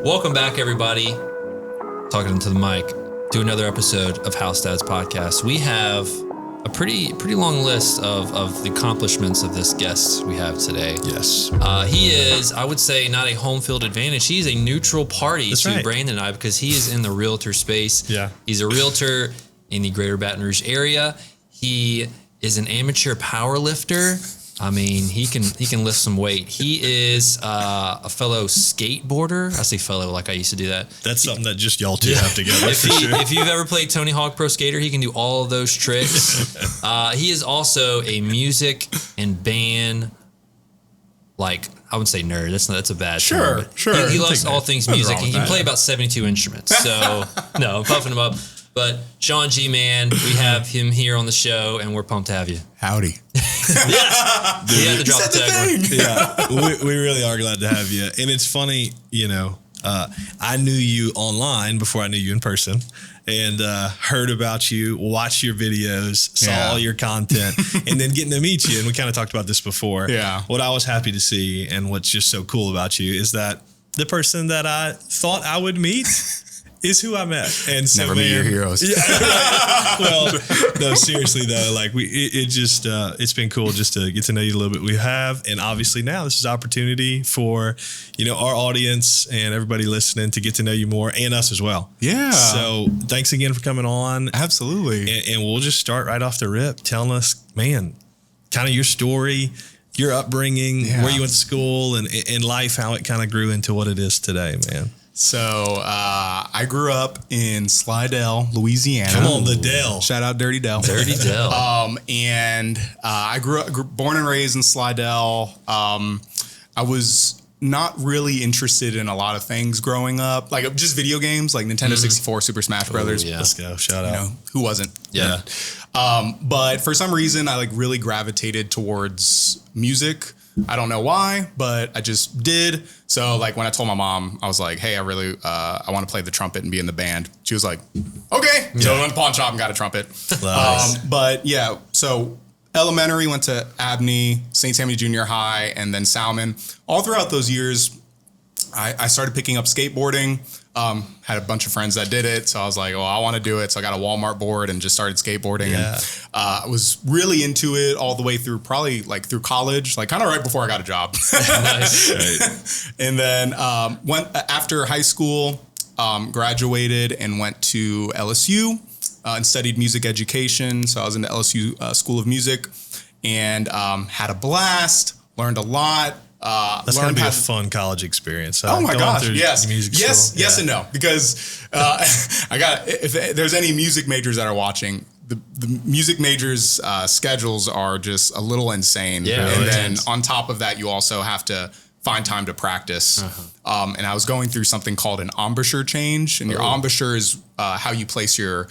Welcome back, everybody. Talking into the mic to another episode of House Dads Podcast. We have a pretty long list of the accomplishments of this guest we have today. Yes. He is, I would say, not a home field advantage. He's a neutral party to Brandon and I because he is in the realtor space. Yeah. He's a realtor in the greater Baton Rouge area. He is an amateur power lifter. I mean, he can lift some weight. He is a fellow skateboarder. I say fellow like I used to do that. That's something that just y'all two have together. If you've ever played Tony Hawk Pro Skater, he can do all of those tricks. He is also a music and band, like, I would say nerd. That's a bad term. Sure. He loves all things music, and he can play about 72 instruments. So, no, I'm puffing him up. But Shawn Gee, man, we have him here on the show, and we're pumped to have you. Howdy. Yes. He had to drop the tagline. Yeah, we really are glad to have you. And it's funny, I knew you online before I knew you in person, and heard about you, watched your videos, saw all your content, and then getting to meet you. And we kind of talked about this before. Yeah. What I was happy to see and what's just so cool about you is that the person that I thought I would meet is who I met. And so, never meet your heroes. Yeah. Well, no, seriously though, like it's been cool just to get to know you a little bit. We have, and obviously now this is opportunity for, our audience and everybody listening to get to know you more and us as well. Yeah. So thanks again for coming on. Absolutely. And we'll just start right off the rip telling us, man, kind of your story, your upbringing, where you went to school and life, how it kind of grew into what it is today, man. So I grew up in Slidell, Louisiana. Come on, the Dell. Shout out Dirty Dell. Dirty Dell. And I grew up, born and raised in Slidell. I was not really interested in a lot of things growing up, like just video games, like Nintendo 64, Super Smash Brothers. Yeah. Let's go. Shout out. Who wasn't? Yeah. But for some reason, I really gravitated towards music. I don't know why, but I just did. So when I told my mom, I was like, hey, I want to play the trumpet and be in the band. She was like, okay. So I went to the pawn shop and got a trumpet. Nice. But yeah, so elementary, went to Abney, St. Tammany Junior High, and then Salmon. All throughout those years, I started picking up skateboarding. Had a bunch of friends that did it. So I was like, oh, I want to do it. So I got a Walmart board and just started skateboarding. Yeah. And I was really into it all the way through, probably through college, kind of right before I got a job. Nice. Right. And then went after high school, graduated and went to LSU and studied music education. So I was in the LSU School of Music and had a blast, leared a lot. That's going to be a fun college experience. Oh my gosh. Yes. Yes and no, because if there's any music majors that are watching, the music majors schedules are just a little insane. Yeah, and then on top of that, you also have to find time to practice. And I was going through something called an embouchure change. And your embouchure is how you place your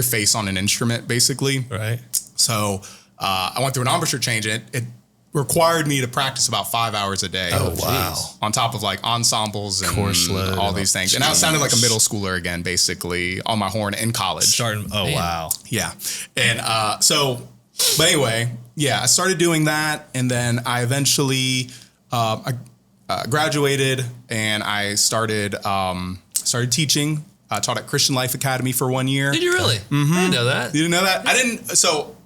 face on an instrument, basically. Right. So I went through an embouchure change, and it required me to practice about 5 hours a day. Oh, wow. On top of ensembles and course load all these things. And I sounded like a middle schooler again, basically, on my horn in college. Wow. Yeah. And but anyway, I started doing that. And then I eventually I graduated and I started teaching. I taught at Christian Life Academy for 1 year. Did you really? Mm-hmm. I didn't know that. You didn't know that? I didn't. So,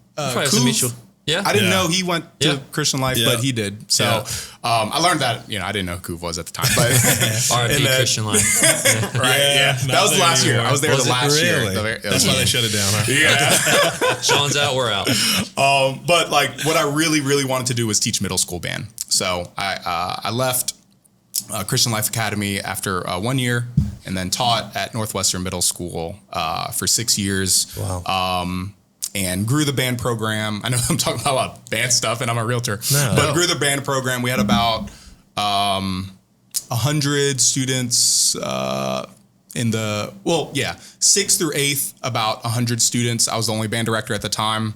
Yeah. I didn't know he went to Christian Life, but he did. So I learned that, I didn't know who Kuv was at the time. But R.I.P. Christian Life. Right. Yeah. That was the last year. I was there last year. That's why they shut it down, huh? Yeah. Sean's out, we're out. But what I really, really wanted to do was teach middle school band. So I left Christian Life Academy after 1 year and then taught at Northwestern Middle School for 6 years. Wow. And grew the band program. I know I'm talking about a lot of band stuff and I'm a realtor, but grew the band program. We had about 100 students in the, 6th through 8th, about 100 students. I was the only band director at the time.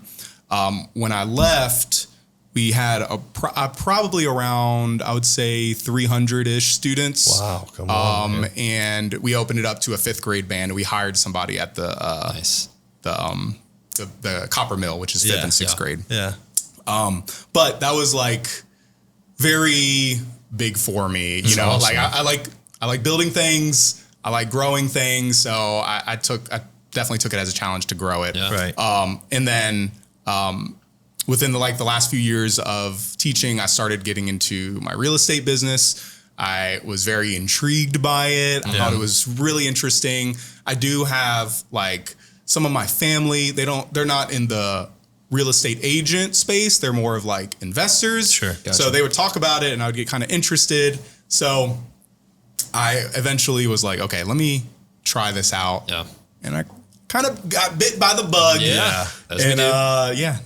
When I left, we had probably around, I would say 300-ish students. Wow, come on. And we opened it up to a 5th grade band. We hired somebody at the the Copper Mill, which is 5th and 6th grade. Yeah. But that was very big for me. You know, I I like building things. I like growing things. So I definitely took it as a challenge to grow it. Yeah. Right. And then within the last few years of teaching, I started getting into my real estate business. I was very intrigued by it. I thought it was really interesting. I do have like some of my family, they're not in the real estate agent space. They're more of like investors. Sure. Gotcha. So they would talk about it and I would get kind of interested. So I eventually was like, okay, let me try this out. Yeah. And I kind of got bit by the bug. Yeah. And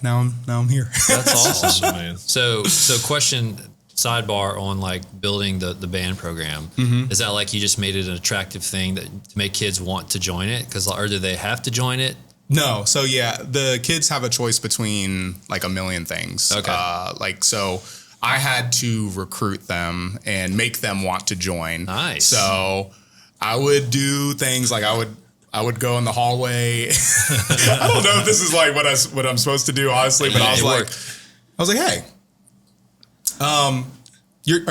now I'm here. That's awesome. Man. So question sidebar on like building the band program. Is that like you just made it an attractive thing to make kids want to join it? Or do they have to join it? No. So yeah, the kids have a choice between like a million things. Okay. So I had to recruit them and make them want to join. Nice. So I would do things like I would go in the hallway. I don't know if this is like what I'm supposed to do, honestly, but I was like, hey, are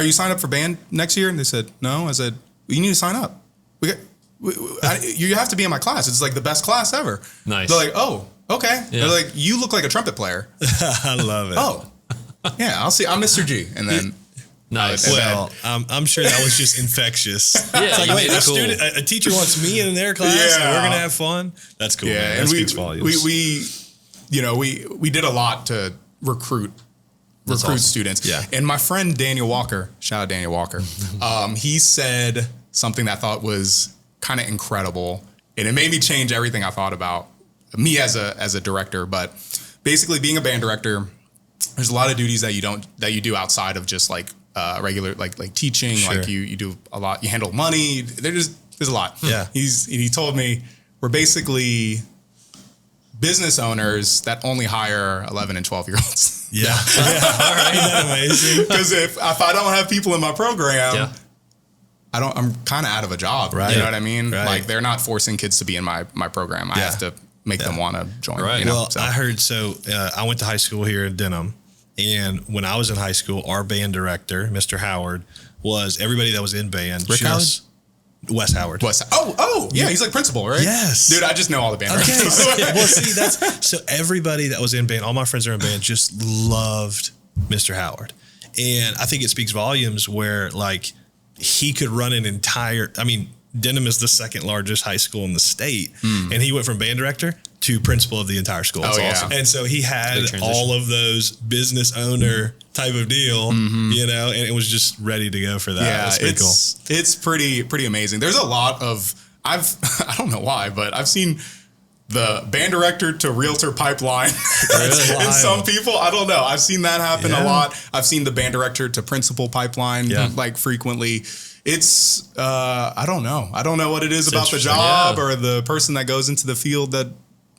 you signed up for band next year? And they said, no. I said, well, you need to sign up. You have to be in my class. It's like the best class ever. Nice. They're like, oh, okay. Yeah. They're like, you look like a trumpet player. I love it. Oh, yeah, I'll see. I'm Mr. G. And then, Nice. Well, I'm sure that was just infectious. Yeah, It's like, you wait, made it cool. a teacher wants me in their class and we're going to have fun? That's cool. yeah, Man. That and speaks volumes. we did a lot to recruit awesome. students. Yeah. And my friend Daniel Walker, shout out Daniel Walker, he said something that I thought was kind of incredible, and it made me change everything I thought about me as a director. But basically, being a band director, there's a lot of duties that you do outside of just like regular like teaching. Sure. Like you do a lot. You handle money. There's a lot. Yeah. He told me we're basically business owners that only hire 11 and 12 year olds. Yeah. All right. Isn't that amazing? Because if I don't have people in my program, Yeah. I'm kind of out of a job. Right. You know what I mean? Right. Like they're not forcing kids to be in my program. I Yeah. have to make them want to join. Right. You know? Well, I heard I went to high school here in Denham, and when I was in high school, our band director, Mr. Howard, was everybody that was in band. Rick Howard? Wes Howard. Yeah, he's like principal, right? Yes. Dude, I just know all the band Okay. directors. Well, see, so everybody that was in band, all my friends that are in band, just loved Mr. Howard. And I think it speaks volumes where like he could run an entire, Denham is the second largest high school in the state. And he went from band director to principal of the entire school. Oh, yeah. And so he had Big transition. all of those business owner type of deal, and it was just ready to go for that. Yeah, That's pretty cool. it's pretty amazing. There's a lot of I don't know why, but I've seen the band director to realtor pipeline. That's And wild. some people, I don't know. I've seen that happen a Yeah. lot. I've seen the band director to principal pipeline like frequently. It's I don't know. I don't know what it is about the interesting. job Yeah. or the person that goes into the field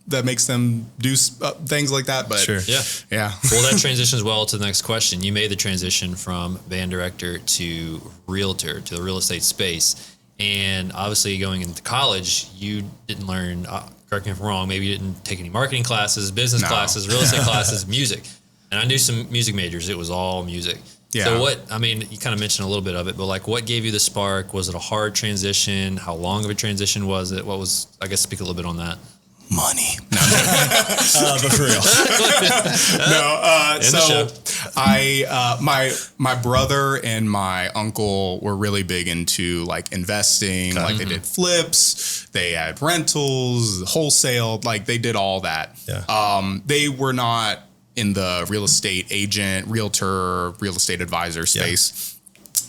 that makes them do things like that. But Sure. yeah. Well, that transitions well to the next question. You made the transition from band director to realtor, to the real estate space. And obviously going into college, you didn't learn, correct me if I'm wrong, maybe you didn't take any marketing classes, business classes, real estate classes, music. And I knew some music majors. It was all music. Yeah. So you kind of mentioned a little bit of it, but like what gave you the spark? Was it a hard transition? How long of a transition was it? I guess speak a little bit on that. Money. But for real. So my brother and my uncle were really big into like investing. Like they did flips, they had rentals, wholesale, like they did all that. Yeah. They were not in the real estate agent, realtor, real estate advisor space.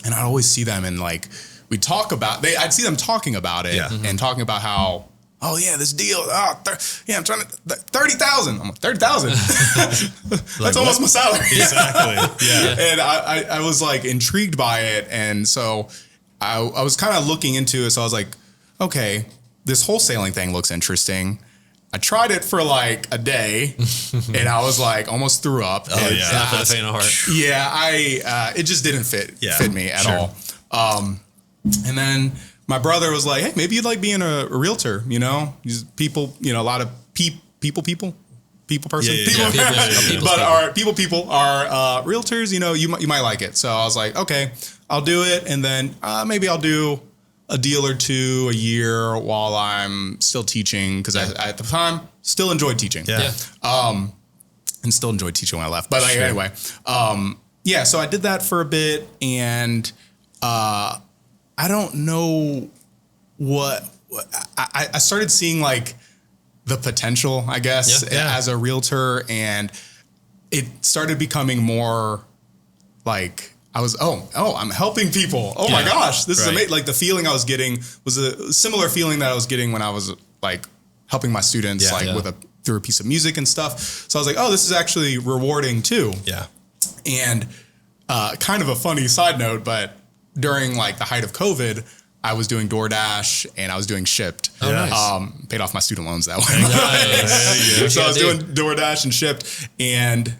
And I'd always see them and like I'd see them talking about it and talking about how, oh yeah, this deal. I'm trying to 30,000. I'm like 30,000. That's almost my salary. Exactly. Yeah. And I was like intrigued by it, and so I was kind of looking into it. So I was like, okay, this wholesaling thing looks interesting. I tried it for like a day, and I was like almost threw up. Oh, And, yeah. Not for the faint of heart. Yeah, it just didn't fit me at sure. all. And then my brother was like, hey, maybe you'd like being a realtor, you know? These people, a lot of people person. Yeah. People are realtors, you might like it. So I was like, okay, I'll do it. And then maybe I'll do a deal or two a year while I'm still teaching because I at the time still enjoyed teaching. And still enjoyed teaching when I left. But anyway, so I did that for a bit, and I don't know what I started seeing like the potential, I guess, as a realtor, and it started becoming more like I was, I'm helping people. Oh my gosh, this is amazing. Like the feeling I was getting was a similar feeling that I was getting when I was like helping my students through a piece of music and stuff. So I was like, oh, this is actually rewarding too. Yeah. And kind of a funny side note, but during like the height of COVID, I was doing DoorDash and I was doing Shipped. Oh, nice. Paid off my student loans that way. Nice. So I was doing DoorDash and Shipped, and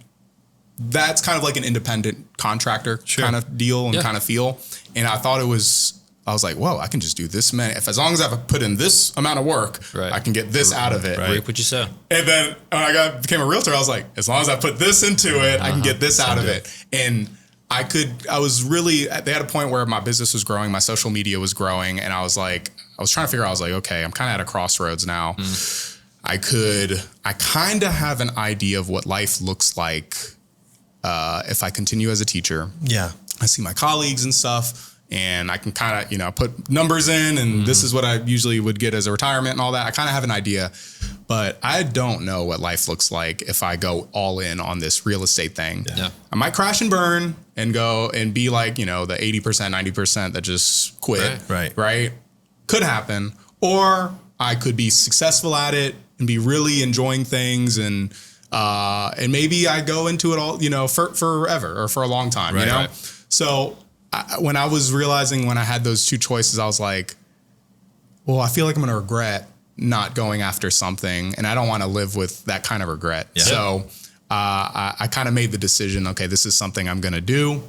that's kind of like an independent contractor kind of deal and kind of feel. And I thought I was like, whoa, I can just do this many. As long as I put in this amount of work, I can get this out of it. Reap what you sow. And then when I became a realtor, I was like, as long as I put this into it, I can get this out of it. And I was really, they had a point where my business was growing, my social media was growing. And I was trying to figure out, I was like, okay, I'm kind of at a crossroads now. I kind of have an idea of what life looks like if I continue as a teacher. Yeah. I see my colleagues and stuff, and I can kind of, put numbers in, and this is what I usually would get as a retirement and all that. I kind of have an idea, but I don't know what life looks like if I go all in on this real estate thing. Yeah. I might crash and burn and go and be like, the 80%, 90% that just quit. Right. Could happen. Or I could be successful at it and be really enjoying things, and maybe I go into it all, forever or for a long time, So when I was realizing when I had those two choices, I was like, well, I feel like I'm going to regret not going after something, and I don't want to live with that kind of regret. Yeah. So I kind of made the decision, okay, this is something I'm going to do.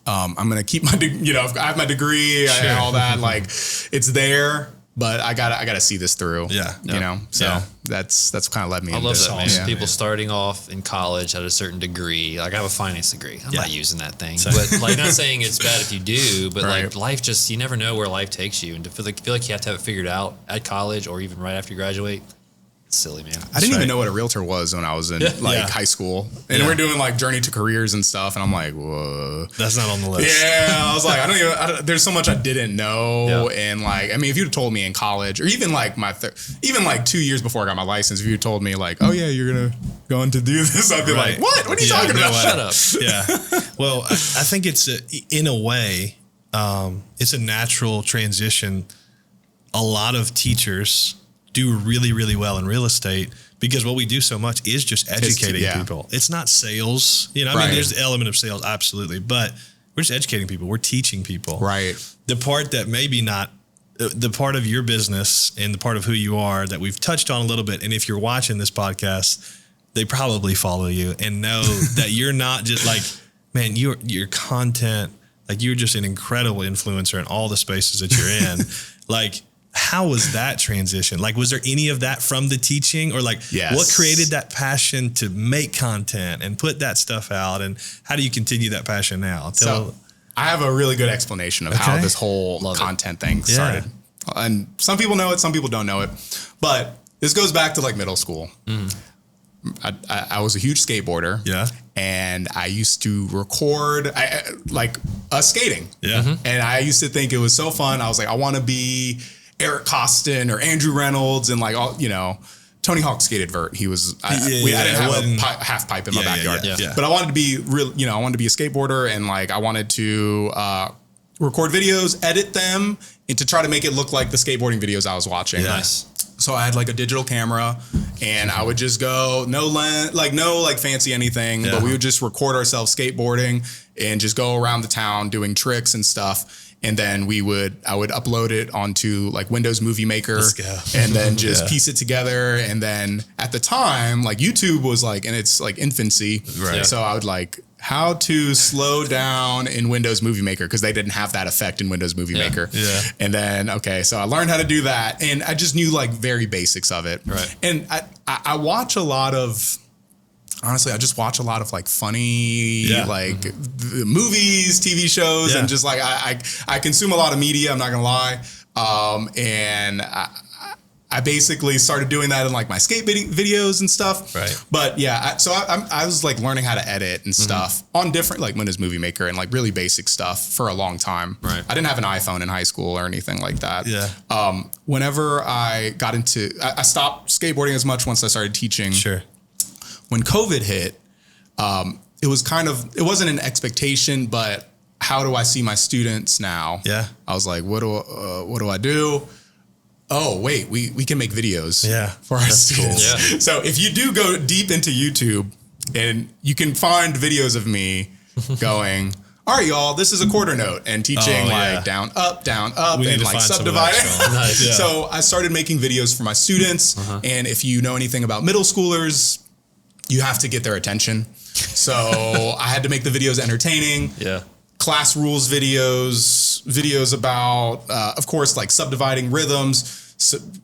I'm going to keep my, I have my degree, all that, like it's there. But I gotta see this through. So that's kind of led me. I love that, man. Yeah. People starting off in college at a certain degree. Like I have a finance degree. I'm not using that thing. But like, not saying it's bad if you do, but like life just, you never know where life takes you. And to feel like you have to have it figured out at college or even right after you graduate, it's silly, man. I didn't even know what a realtor was when I was in high school. And we're doing like journey to careers and stuff. And I'm like, whoa. That's not on the list. Yeah. I was like, there's so much I didn't know. Yeah. And like, I mean, if you'd told me in college or even like even like 2 years before I got my license, if you told me like, oh yeah, you're going to go in to do this, I'd be like, what? What are you talking about? Shut up. Yeah. Well, I think it's in a way, it's a natural transition. A lot of teachers do really, really well in real estate because what we do so much is just educating people. It's not sales. I mean, there's the element of sales, absolutely, but we're just educating people. We're teaching people. Right. The part that maybe not, the part of your business and the part of who you are that we've touched on a little bit. And if you're watching this podcast, they probably follow you and know that you're not just like, man, your content, like you're just an incredible influencer in all the spaces that you're in. Like, how was that transition? Like, was there any of that from the teaching or like what created that passion to make content and put that stuff out? And how do you continue that passion now? So I have a really good explanation of how this whole content thing started. And some people know it, some people don't know it, but this goes back to like middle school. I was a huge skateboarder. Yeah. And I used to record like us skating. Yeah. And I used to think it was so fun. I was like, I want to be Eric Costin or Andrew Reynolds and like all, Tony Hawk skated vert. He was, I didn't have a half pipe in my backyard, but I wanted to be real, I wanted to be a skateboarder and like, I wanted to, record videos, edit them and to try to make it look like the skateboarding videos I was watching. Nice. So I had like a digital camera and I would just go no fancy anything, but we would just record ourselves skateboarding and just go around the town doing tricks and stuff. And then I would upload it onto like Windows Movie Maker and then just piece it together. And then at the time, like YouTube was like in its like infancy. Right. So I would like how to slow down in Windows Movie Maker because they didn't have that effect in Windows Movie Maker. Yeah. And then, so I learned how to do that and I just knew like very basics of it. Right. And I watch a lot of, honestly, I just watch a lot of like funny, movies, TV shows, and just like I consume a lot of media. I'm not gonna lie, And I basically started doing that in like my skate videos and stuff. Right. But yeah, I was like learning how to edit and stuff on different like Windows Movie Maker and like really basic stuff for a long time. Right. I didn't have an iPhone in high school or anything like that. Yeah. Whenever I got into, I stopped skateboarding as much once I started teaching. Sure. When COVID hit, it was it wasn't an expectation, but how do I see my students now? Yeah. I was like, what do I do? Oh, wait, we can make videos for our students. Cool. Yeah. So if you do go deep into YouTube and you can find videos of me going, all right, y'all, this is a quarter note and teaching down, up, and like subdividing. Nice. Yeah. So I started making videos for my students. And if you know anything about middle schoolers, you have to get their attention. So I had to make the videos entertaining. Yeah. Class rules videos about, of course, like subdividing rhythms,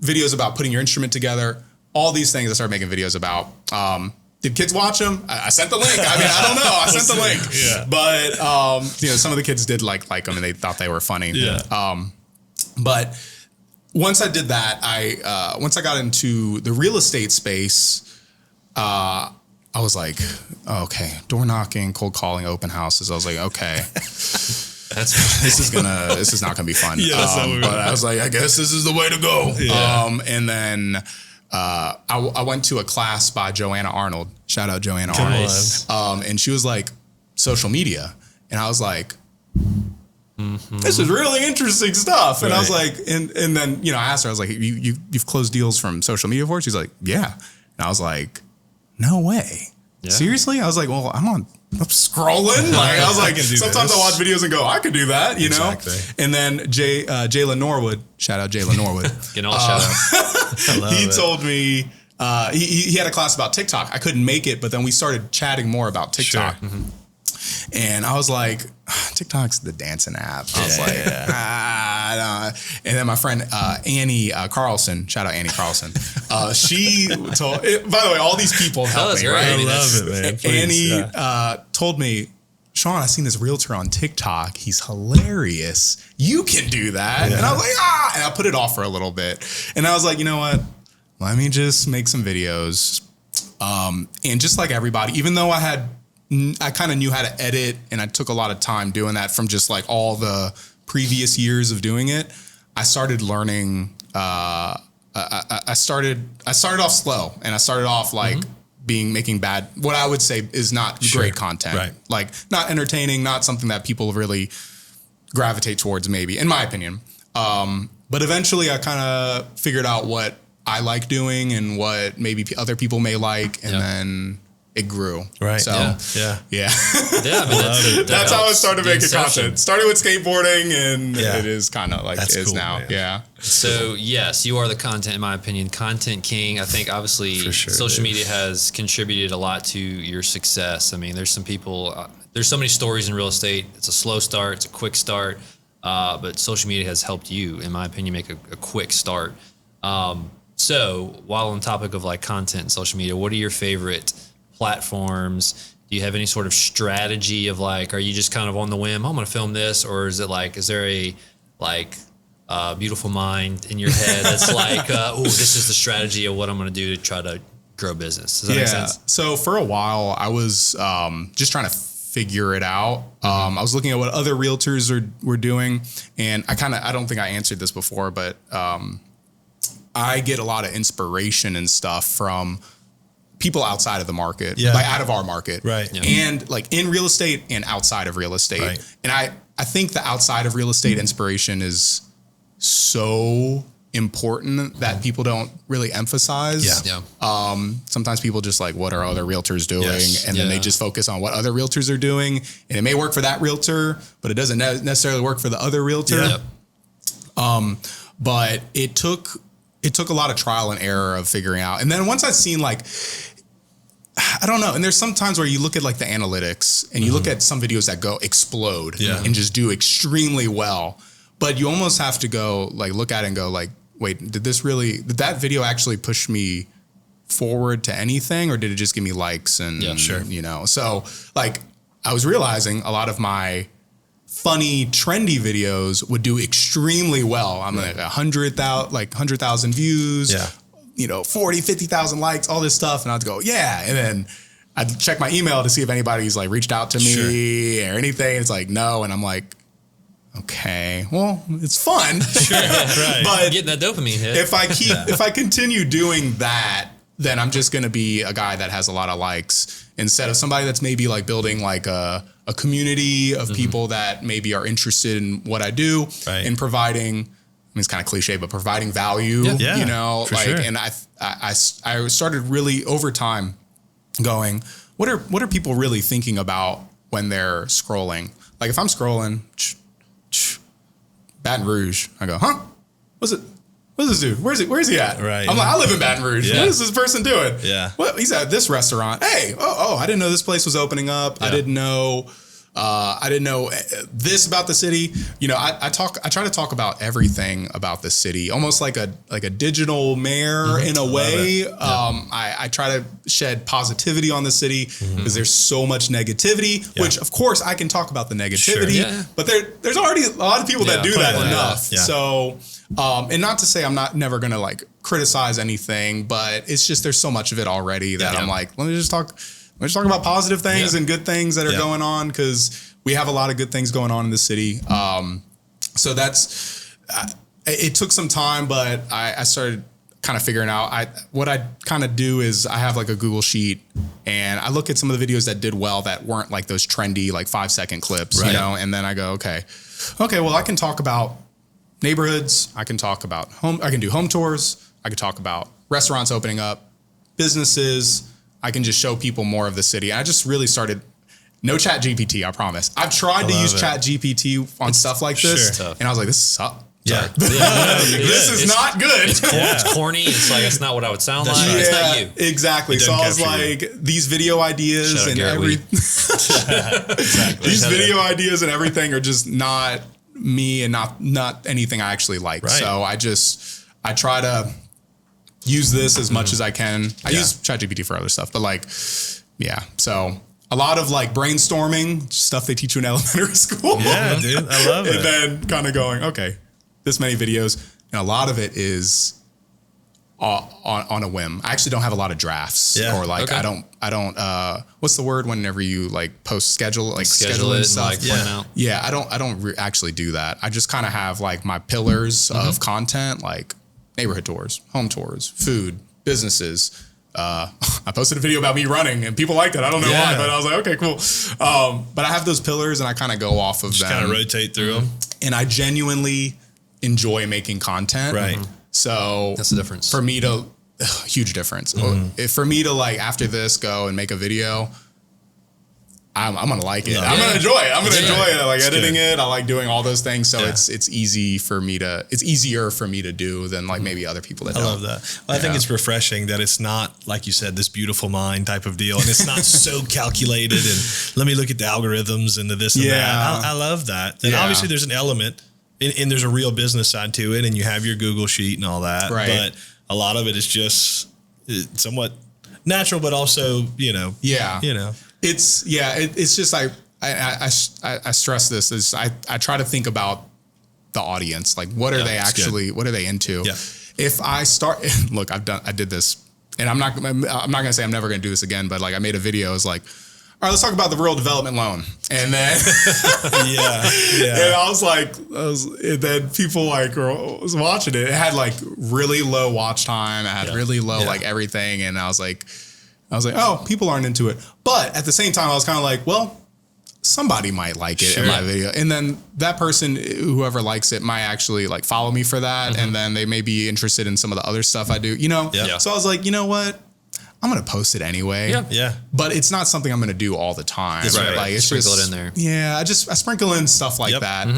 videos about putting your instrument together, all these things I started making videos about. Did kids watch them? I sent the link. I mean, I don't know. I sent the link. Yeah. But, some of the kids did like them and they thought they were funny. Yeah. But once I did that, once I got into the real estate space, I was like, okay, door knocking, cold calling, open houses. I was like, okay, this is not gonna be fun. Yeah, but I was like, I guess this is the way to go. Yeah. And then I went to a class by Joanna Arnold. Shout out Joanna Arnold. And she was like, social media, and I was like, this is really interesting stuff. And I was like, and then I asked her, I was like, you've closed deals from social media before? She's like, yeah. And I was like, no way. Yeah. Seriously? I was like, well, I'm scrolling. Like I was like, sometimes I watch videos and go, I could do that, you know? Exactly. And then Jayla Norwood, shout out Jayla Norwood. Getting all shout out. He told me, he had a class about TikTok. I couldn't make it, but then we started chatting more about TikTok. Sure. And I was like, TikTok's the dancing app. I was like, and then my friend Annie Carlson, shout out Annie Carlson. She told. By the way, all these people helped me. Right? I love it, man. Please, Annie told me, Shawn, I seen this realtor on TikTok. He's hilarious. You can do that. Yeah. And I was like, and I put it off for a little bit. And I was like, you know what? Let me just make some videos. And just like everybody, even though I kind of knew how to edit and I took a lot of time doing that from just like all the previous years of doing it, I started learning. I started off slow and I started off like making bad, what I would say is not great content, right? Like not entertaining, not something that people really gravitate towards, maybe in my opinion. But eventually I kind of figured out what I like doing and what maybe other people may like. And then it grew. Right. So, yeah. I mean, that's how I started making content. Started with skateboarding and it is kind of like it is now. Man. Yeah. So yes, you are the content, in my opinion, content king. I think obviously social media has contributed a lot to your success. I mean, there's some people, there's so many stories in real estate. It's a slow start. It's a quick start. But social media has helped you, in my opinion, make a quick start. So while on topic of like content and social media, what are your favorite platforms? Do you have any sort of strategy of like, are you just kind of on the whim, I'm going to film this? Or is it like, is there a beautiful mind in your head that's like, this is the strategy of what I'm going to do to try to grow business? Does that make sense? So for a while I was just trying to figure it out. I was looking at what other realtors were doing, and I don't think I answered this before, but I get a lot of inspiration and stuff from people outside of the market, like out of our market, right? Yeah. And like in real estate and outside of real estate. Right. And I think the outside of real estate inspiration is so important that people don't really emphasize. Yeah. Sometimes people just like, what are other realtors doing? Yes. And then they just focus on what other realtors are doing, and it may work for that realtor, but it doesn't necessarily work for the other realtor. Yeah. But it took a lot of trial and error of figuring out. And then once I've seen like, I don't know. And there's some times where you look at like the analytics and you look at some videos that go explode and just do extremely well. But you almost have to go like, look at it and go like, wait, did that video actually push me forward to anything? Or did it just give me likes and, so like I was realizing a lot of my funny, trendy videos would do extremely well. I'm like 100,000 views, 40, 50,000 likes, all this stuff. And I'd go, yeah. And then I'd check my email to see if anybody's like reached out to me or anything. It's like, no. And I'm like, okay, well, it's fun. Sure, right. But Getting that dopamine hit. if I continue doing that, then I'm just going to be a guy that has a lot of likes instead of somebody that's maybe like building like a community of people that maybe are interested in what I do and providing, I mean, it's kind of cliche, but providing value, you know, like, sure. And I started really over time going, what are people really thinking about when they're scrolling? Like if I'm scrolling, Baton Rouge, I go, huh? What's this dude? Where's he at? Right. I'm like, I live in Baton Rouge. Yeah. What is this person doing? Yeah. Well, he's at this restaurant. Hey, I didn't know this place was opening up. Yeah. I didn't know this about the city. You know, I try to talk about everything about the city, almost like a digital mayor in a way. I try to shed positivity on the city because there's so much negativity, which of course I can talk about the negativity, but there's already a lot of people that do that enough. Yeah. So, and not to say I'm never going to like criticize anything, but it's just, there's so much of it already that I'm like, let me just talk about positive things and good things that are going on, because we have a lot of good things going on in the city. So that's, it took some time, but I started kind of figuring out, what I kind of do is I have like a Google sheet and I look at some of the videos that did well that weren't like those trendy, like 5-second clips, you know, and then I go, okay, well, I can talk about neighborhoods. I can talk about I can do home tours. I can talk about restaurants opening up, businesses. I can just show people more of the city. I just really started, no Chat GPT, I promise. I've tried to use Chat GPT on stuff like this, and I was like, this sucks. Yeah. This is not good. It's corny. It's like, it's not what I would sound like. Yeah, it's not you. Exactly. So I was like, these video ideas and these video ideas and everything are just not me and not anything I actually like. Right. So I try to use this as much as I can. I use ChatGPT for other stuff, but like, so a lot of like brainstorming stuff they teach you in elementary school. Yeah, dude, I love it. And then kind of going, okay, this many videos, and a lot of it is on a whim. I actually don't have a lot of drafts, or like I don't. What's the word whenever you like schedule it and stuff? Like plan out. Yeah, I don't actually do that. I just kind of have like my pillars of content, like neighborhood tours, home tours, food, businesses. I posted a video about me running and people liked it. I don't know why, but I was like, okay, cool. But I have those pillars and I kind of go off of them. Kind of rotate through them. And I genuinely enjoy making content. Right. So that's the difference. For me to, huge difference. If for me to like after this go and make a video, I'm gonna like it. I'm gonna enjoy it. I'm gonna enjoy it. I like editing it. I like doing all those things. So it's easier for me to do than like maybe other people that don't. I love that. Well, I think it's refreshing that it's not, like you said, this beautiful mind type of deal. And it's not so calculated and let me look at the algorithms and the this and that. I love that. And obviously there's an element and there's a real business side to it, and you have your Google sheet and all that. Right. But a lot of it is just somewhat natural, but also, it's just like I stress this is I try to think about the audience, like what are they actually, what are they into? Yeah. If I start, look, I did this, and I'm not gonna say I'm never gonna do this again, but like I made a video. It's like, all right, let's talk about the rural development loan, and then and I was like, and then people like was watching it. It had like really low watch time. It had really low like everything, and I was like, oh, people aren't into it. But at the same time, I was kind of like, well, somebody might like it in my video. And then that person, whoever likes it, might actually like follow me for that. And then they may be interested in some of the other stuff I do, So I was like, you know what? I'm going to post it anyway. Yeah. But it's not something I'm going to do all the time. That's right. Like, it's sprinkle just, it in there. Yeah. I sprinkle in stuff like that.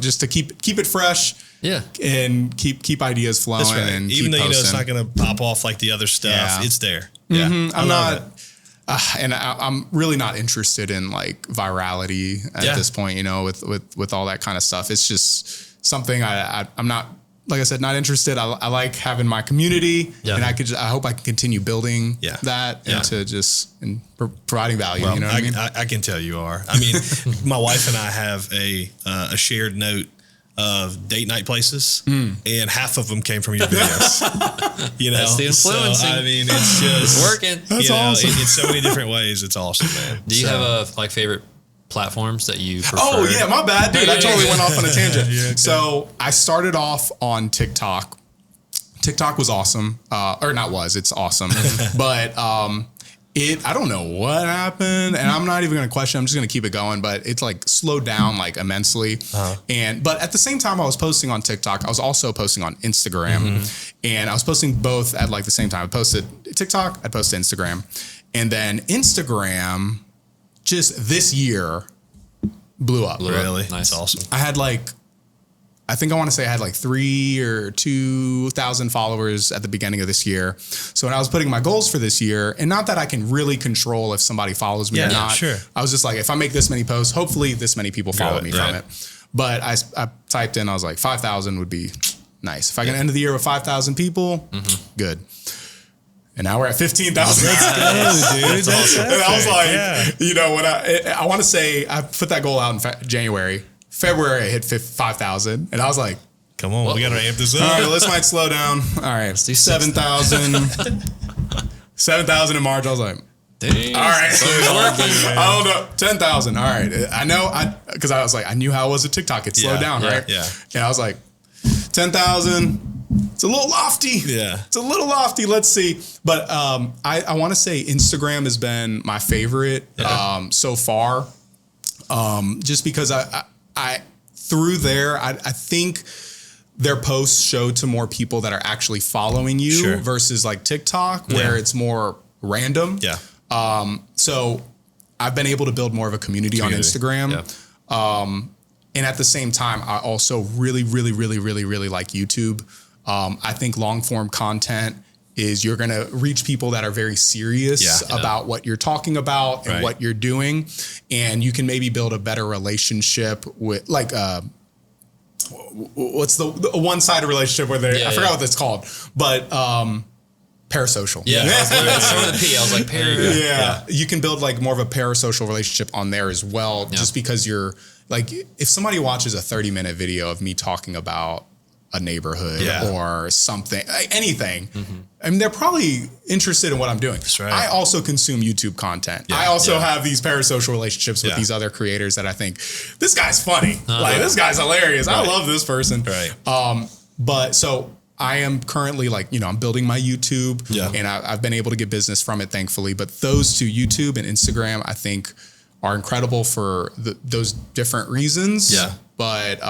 Just to keep it fresh. Yeah. And keep ideas flowing. That's right. And even though posting. it's not going to pop off like the other stuff, it's there. Yeah. I'm not, and I'm really not interested in like virality at this point, with all that kind of stuff. It's just something I'm not like I said, not interested. I like having my community, and I hope I can continue building that into just providing value. Well, you know what I mean? I can tell you are. I mean, my wife and I have a shared note of date night places, and half of them came from your videos. You know, that's the influencing. So, I mean, it's just working. That's awesome. In so many different ways. It's awesome, man. Do you have a favorite platforms that you prefer? Oh yeah, my bad, dude. I totally went off on a tangent. Okay. So I started off on TikTok. TikTok was awesome, it's awesome, but I don't know what happened, and I'm not even going to question. I'm just going to keep it going, but it's like slowed down like immensely. But at the same time, I was posting on TikTok. I was also posting on Instagram, and I was posting both at like the same time. I posted TikTok, I posted Instagram, and then Instagram just this year blew up. Really? Nice. That's awesome. I had I think I want to say I had like 3,000 or 2,000 followers at the beginning of this year. So when I was putting my goals for this year, and not that I can really control if somebody follows me or not. Sure. I was just like, if I make this many posts, hopefully this many people follow me from it. But I typed in, I was like, 5,000 would be nice. If I can end the year with 5,000 people, good. And now we're at 15,000. Dude, that's awesome. And I was like, you know, when I want to say I put that goal out in January. February, I hit 5,000, and I was like, come on, we got to amp this up. all right, this might slow down. All right, let's do 7,000. 7,000 in March. I was like, dang. All right, I don't know, 10,000. All right, I know, because I was like, I knew how it was at TikTok. It slowed down, right? Yeah. And I was like, 10,000. It's a little lofty. Yeah. It's a little lofty. Let's see. But I want to say Instagram has been my favorite so far. Just because I through there, I think their posts show to more people that are actually following you versus like TikTok where it's more random. Yeah. So I've been able to build more of a community on Instagram. Yeah. And at the same time, I also really like YouTube. I think long form content is you're going to reach people that are very serious about what you're talking about and what you're doing. And you can maybe build a better relationship with like, what's the one-sided relationship where I forgot what that's called, but, parasocial. Yeah. I was like, yeah. You can build like more of a parasocial relationship on there as well. Just because you're like, if somebody watches a 30-minute video of me talking about a neighborhood or something, anything. I mean, they're probably interested in what I'm doing. That's right. I also consume YouTube content. I also have these parasocial relationships with these other creators that I think, this guy's funny. Like, this guy's hilarious. I love this person. Right. But so I am currently like, you know, I'm building my YouTube and I've been able to get business from it, thankfully. But those two, YouTube and Instagram, I think are incredible for those different reasons. Yeah. But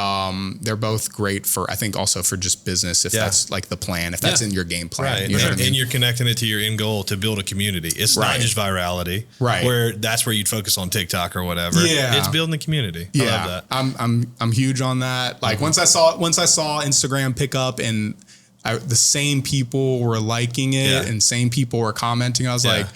they're both great for, I think, also for just business, if that's like the plan, if that's in your game plan. Right. You know what I mean? And you're connecting it to your end goal to build a community. It's not just virality. Right. Where that's where you'd focus on TikTok or whatever. Yeah. It's building the community. I love that. I'm huge on that. Like once I saw Instagram pick up and the same people were liking it and same people were commenting, I was like,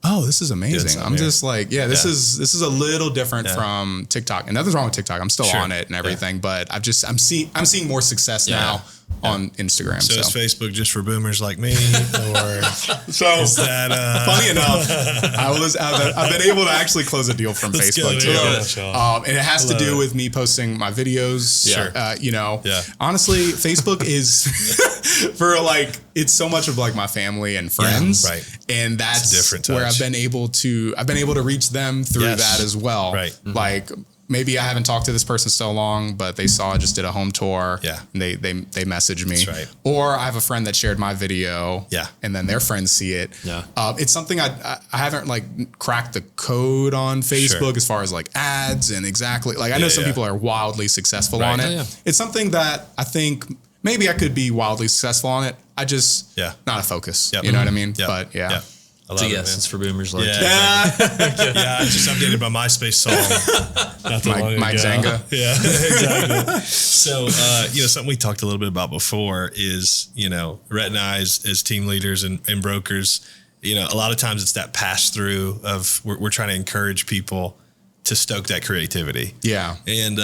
oh, this is amazing. I'm just like, this is a little different from TikTok. And nothing's wrong with TikTok. I'm still on it and everything, but I'm seeing more success now on Instagram. So is Facebook just for boomers like me, or is that funny enough? I've been able to actually close a deal from Facebook too, and it has to do with me posting my videos. You know, honestly, Facebook is for like, it's so much of like my family and friends, and that's where I've been able to reach them through that as well. Like, maybe I haven't talked to this person so long, but they saw I just did a home tour. Yeah. And they messaged me. That's right. Or I have a friend that shared my video. Yeah. And then their friends see it. Yeah. It's something I haven't like cracked the code on Facebook as far as like ads and exactly. Like I know some people are wildly successful on it. It's something that I think maybe I could be wildly successful on it. I just not a focus. You know what I mean? But It's a yes. It's for boomers like I just updated my MySpace song. Mike Zanga. Yeah, exactly. So, you know, something we talked a little bit about before is, you know, Rhett and I as team leaders and brokers, you know, a lot of times it's that pass through of we're trying to encourage people to stoke that creativity. Yeah. And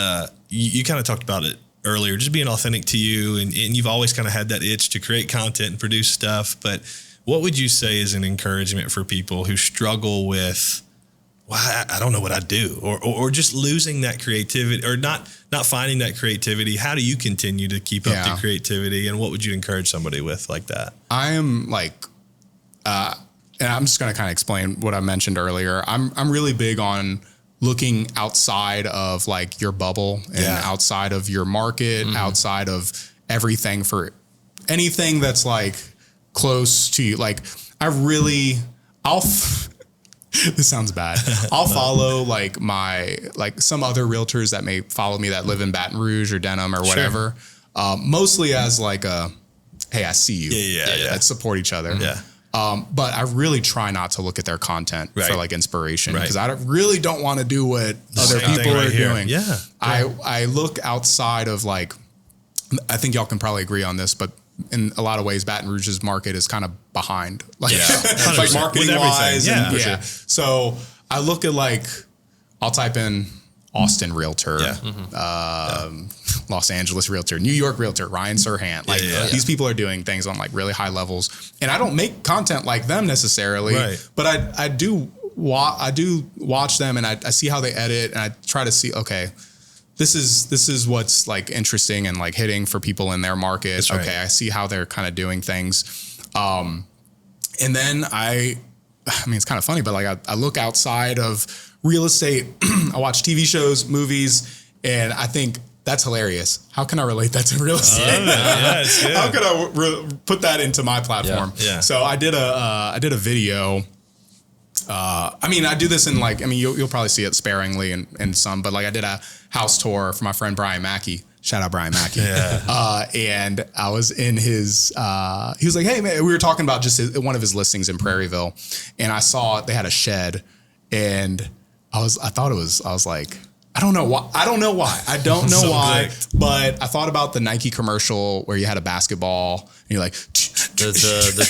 you kind of talked about it earlier, just being authentic to you, and you've always kind of had that itch to create content and produce stuff. But what would you say is an encouragement for people who struggle with, well, I don't know what I do, or just losing that creativity, or not finding that creativity? How do you continue to keep up the creativity, and what would you encourage somebody with like that? I am like, and I'm just going to kind of explain what I mentioned earlier. I'm really big on looking outside of like your bubble and outside of your market, outside of everything, for anything that's like close to you. Like this sounds bad. I'll follow like some other realtors that may follow me that live in Baton Rouge or Denham or whatever. Mostly as like hey, I see you. Yeah. Let's support each other. Yeah. But I really try not to look at their content for like inspiration, because I really don't want to do what other people are doing. Yeah. I look outside of like, I think y'all can probably agree on this, but in a lot of ways, Baton Rouge's market is kind of behind, like, like marketing wise. Sure. So I look at like, I'll type in Austin Realtor, Los Angeles Realtor, New York Realtor, Ryan Serhant. Like these people are doing things on like really high levels, and I don't make content like them necessarily, but I do watch them, and I see how they edit, and I try to see, okay, this is what's like interesting and like hitting for people in their market. Okay, I see how they're kind of doing things. And then I mean, it's kind of funny, but like I look outside of real estate. I watch TV shows, movies, and I think that's hilarious. How can I relate that to real estate? How can I put that into my platform? Yeah. So I did a video. I mean, I do this in like, I mean, you'll probably see it sparingly in some, but like I did a house tour for my friend Brian Mackey. Shout out Brian Mackey. And I was in his, he was like, hey man, we were talking about just one of his listings in Prairieville, and I saw they had a shed, and I was like, I don't know why. I don't know why, but I thought about the Nike commercial where you had a basketball and you're like, the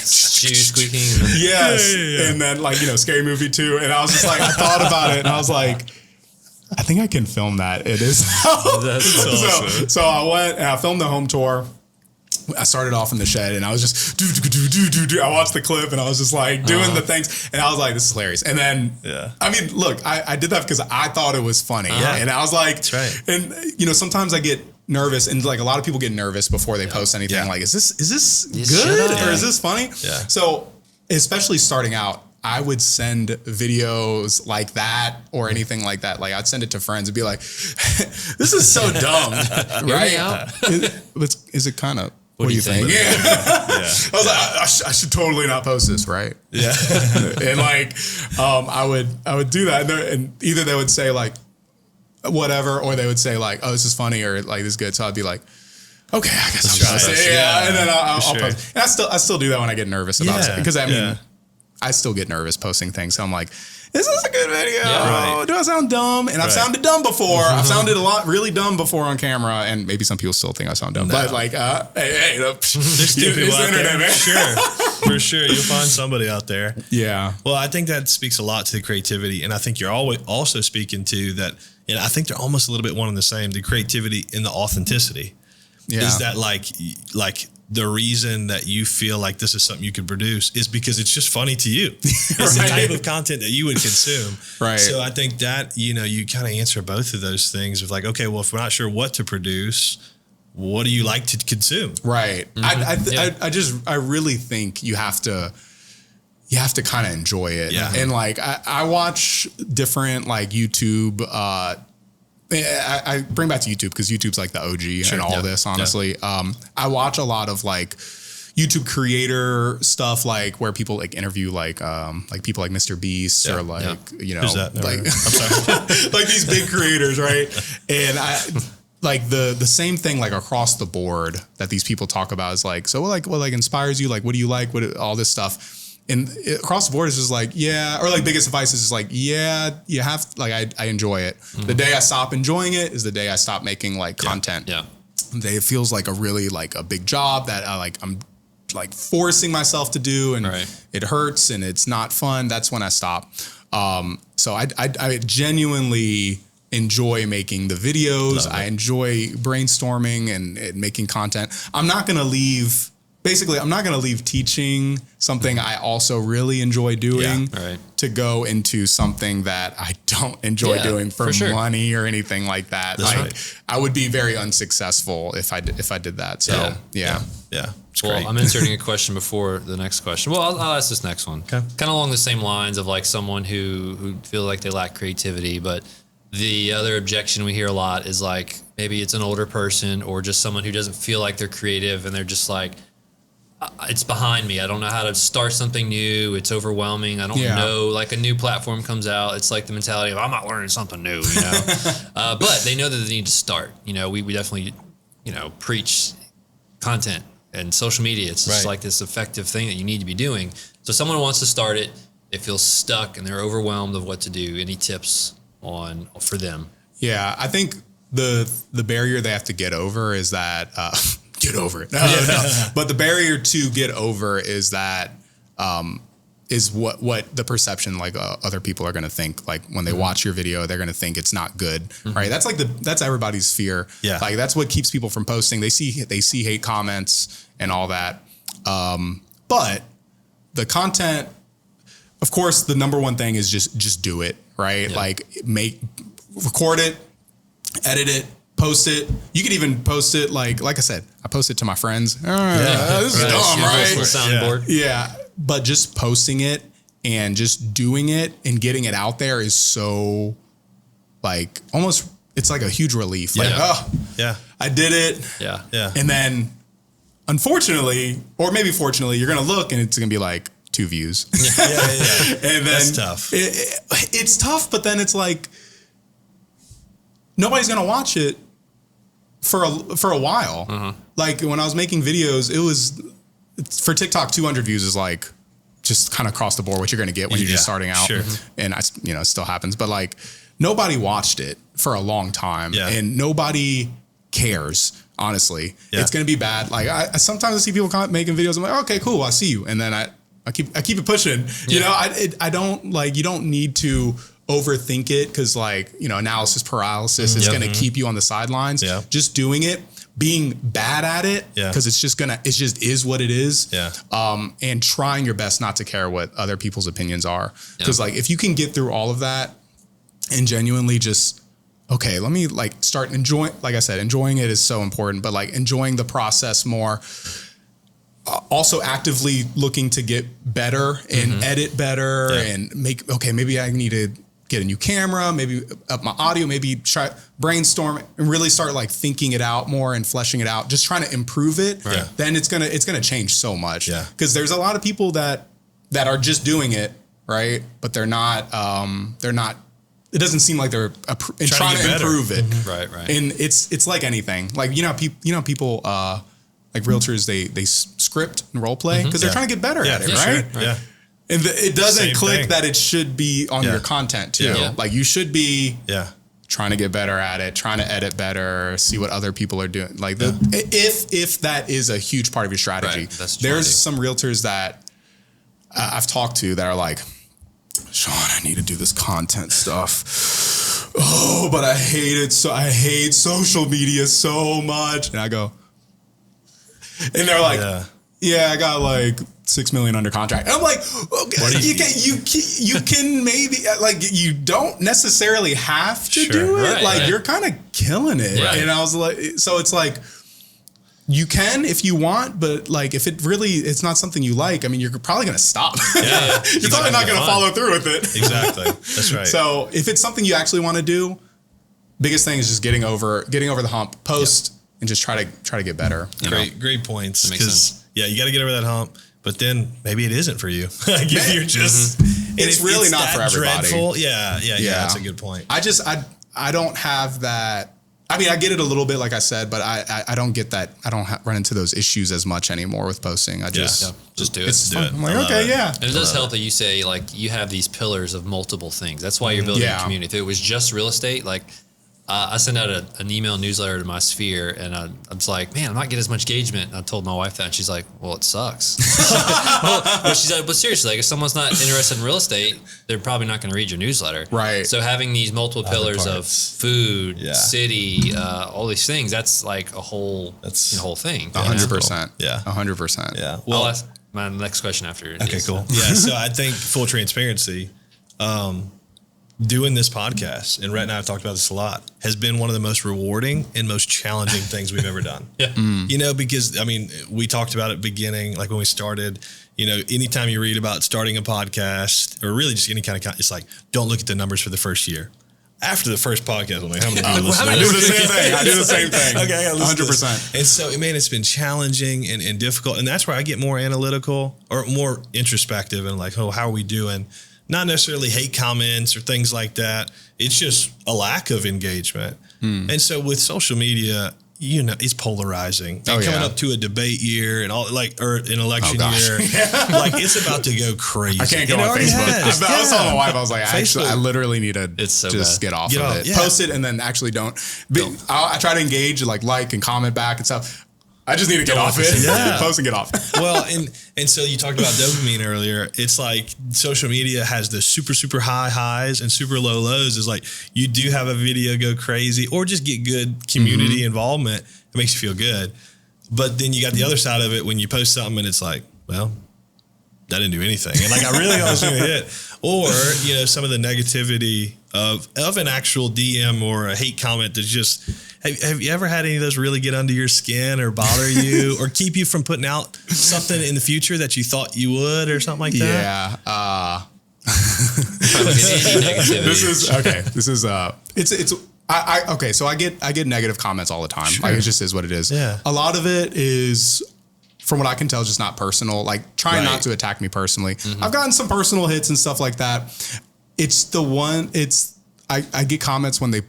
shoe squeaking. Yes. And then like, Scary Movie 2. And I was just like, I thought about it, and I was like, I think I can film that. It is. That's awesome. So I went and I filmed the home tour. I started off in the shed, and I was just I watched the clip, and I was just like doing the things, and I was like, this is hilarious. And then, I mean, look, I did that because I thought it was funny, and I was like, that's right. And sometimes I get nervous, and like a lot of people get nervous before they post anything. Like, is this good or is this funny? Yeah. So, especially starting out, I would send videos like that or anything like that. Like I'd send it to friends and be like, this is so dumb, right? Is it kind of, what do you think? Yeah. I was like, I should totally not post this, right? Yeah. And like, I would do that, and either they would say like, whatever, or they would say like, oh, this is funny, or like, this is good. So I'd be like, okay, I guess I'll try it. Yeah. And then I'll post. And I still do that when I get nervous about it, because I mean, I still get nervous posting things. So I'm like, is this a good video? Yeah, do I sound dumb? And I've sounded dumb before. I've sounded really dumb before on camera, and maybe some people still think I sound dumb. No. But like, hey, there's still people out there, man. For sure. You'll find somebody out there. Yeah. Well, I think that speaks a lot to the creativity, and I think you're always also speaking to that. And I think they're almost a little bit one and the same. The creativity and the authenticity. Yeah. Is that like the reason that you feel like this is something you could produce is because it's just funny to you. It's the type of content that you would consume. Right. So I think that, you kind of answer both of those things with like, okay, well, if we're not sure what to produce, what do you like to consume? Right. Mm-hmm. I really think you have to kind of enjoy it. Yeah. And like, I watch different like YouTube, I bring back to YouTube because YouTube's like the OG and all this, honestly. Yeah. I watch a lot of like YouTube creator stuff, like where people like interview like people like Mr. Beast or like, Who's that? Like, I'm sorry. Like these big creators, right? And I like the same thing like across the board that these people talk about is like, so what inspires you? Like, what do you like? All this stuff. And across the board is just like, or like biggest advice is just like, you have, like, I enjoy it. Mm-hmm. The day I stop enjoying it is the day I stop making like content. Yeah. It feels like a really like a big job that I'm like forcing myself to do, and it hurts and it's not fun. That's when I stop. So I genuinely enjoy making the videos. I enjoy brainstorming and making content. I'm not going to leave teaching something I also really enjoy doing to go into something that I don't enjoy doing for money or anything like that. I would be very unsuccessful if I did that. So yeah. Well, I'm inserting a question before the next question. Well, I'll ask this next one. Okay. Kind of along the same lines of like someone who feels like they lack creativity, but the other objection we hear a lot is like maybe it's an older person or just someone who doesn't feel like they're creative and they're just like, it's behind me. I don't know how to start something new. It's overwhelming. I don't know. Like a new platform comes out. It's like the mentality of I'm not learning something new, you know. But they know that they need to start. You know, we definitely, preach content and social media. It's just like this effective thing that you need to be doing. So someone wants to start it. They feel stuck and they're overwhelmed of what to do. Any tips for them? Yeah, I think the barrier they have to get over is that. Get over it. No. But the barrier to get over is that is what the perception like other people are going to think. Like when they watch your video, they're going to think it's not good, right? That's like that's everybody's fear. Yeah, like that's what keeps people from posting. They see hate comments and all that. But the content, of course, the number one thing is just do it, right? Yeah. Like record it, edit it. Post it. You could even post it like I said, I post it to my friends. This is dumb, right? Soundboard. Yeah. But just posting it and just doing it and getting it out there is so like almost it's like a huge relief. Like, I did it. Yeah. Yeah. And then unfortunately, or maybe fortunately, you're gonna look and it's gonna be like 2 views. Yeah. And then that's tough. It's tough, but then it's like nobody's gonna watch it for a while. Like when I was making videos, it's for TikTok, 200 views is like just kind of across the board what you're going to get when you're just starting out. Sure. And it still happens, but like nobody watched it for a long time and nobody cares. Honestly, it's going to be bad. Like I sometimes see people making videos. I'm like, okay, cool. I see you. And then I keep it pushing, you know, I don't like, you don't need to overthink it because like, analysis paralysis is going to keep you on the sidelines. Yeah. Just doing it, being bad at it because it just is what it is. Yeah. And trying your best not to care what other people's opinions are. Because like if you can get through all of that and genuinely just, okay, let me like start enjoying, like I said, enjoying it is so important, but like enjoying the process more. Also actively looking to get better and edit better and maybe I need to get a new camera, maybe up my audio, maybe try brainstorm and really start like thinking it out more and fleshing it out, just trying to improve it. Right. Then it's gonna change so much. Yeah. Because there's a lot of people that are just doing it, right? But they're not, it doesn't seem like they're trying to improve it. Right. And it's like anything. Like, people, like realtors, they script and role play because they're trying to get better at it, right? Sure. Yeah. And it doesn't click that it should be on your content too. Yeah. Like you should be trying to get better at it, trying to edit better, see what other people are doing. Like if that is a huge part of your strategy, there's some realtors that I've talked to that are like, Shawn, I need to do this content stuff. Oh, but I hate it. So I hate social media so much. And I go, and they're like, I got like 6 million under contract. And I'm like, okay, you can maybe like, you don't necessarily have to do it. Like you're kind of killing it. Right. And I was like, so it's like, you can if you want, but like if it's not something you like, I mean, you're probably going to stop. Yeah, you're probably not going to follow through with it. Exactly. That's right. So if it's something you actually want to do, biggest thing is just getting over the hump, post and just try to get better. Great points. Because you got to get over that hump, but then maybe it isn't for you. Like if you're just, it's really not for everybody. Dreadful, yeah. That's a good point. I don't have that. I mean, I get it a little bit, like I said, but I don't get that. I don't run into those issues as much anymore with posting. I just do it. It's fun. I'm like, okay, yeah. And it does help that you say like you have these pillars of multiple things. That's why you're building a community. If it was just real estate, like I sent out an email newsletter to my sphere, and I was like, man, I'm not getting as much engagement. And I told my wife that, and she's like, well, it sucks. Well, she's like, but seriously, like if someone's not interested in real estate, they're probably not going to read your newsletter. Right. So having these multiple pillars of food, city, all these things, that's like a whole thing. 100%. Yeah. 100%. Yeah. Well, I'll ask my next question after. Okay, cool. Yeah. So I think full transparency, doing this podcast, and Rhett and I have talked about this a lot, has been one of the most rewarding and most challenging things we've ever done. Yeah. You know, because I mean, we talked about it beginning, like when we started, you know, anytime you read about starting a podcast or really just any kind of, it's like, don't look at the numbers for the first year. After the first podcast, I'm like, how many people listen? I do the same thing. I do the same thing. Okay, I got 100%. And so, man, it's been challenging and difficult. And that's where I get more analytical or more introspective and like, oh, how are we doing? Not necessarily hate comments or things like that. It's just a lack of engagement. And so with social media, you know, it's polarizing. And coming up to a debate year and all, like, or an election year, like it's about to go crazy. I can't go on Facebook. I was telling my wife, I was like, I literally need to get off of it. Post it and then actually don't. I try to engage, like and comment back and stuff. I just need to get off it. Yeah. Post and get off. Well, and so you talked about dopamine earlier. It's like social media has the super, super high highs and super low lows. Is like you do have a video go crazy or just get good community involvement. It makes you feel good. But then you got the other side of it when you post something and it's like, well, that didn't do anything. And like, I really was going to hit. Or, you know, some of the negativity of an actual DM or a hate comment that's just, have you ever had any of those really get under your skin or bother you or keep you from putting out something in the future that you thought you would or something like that? Yeah. So I get negative comments all the time. Sure. Like it just is what it is. Yeah. A lot of it is, from what I can tell, just not personal. Like trying not to attack me personally. I've gotten some personal hits and stuff like that. I get comments when the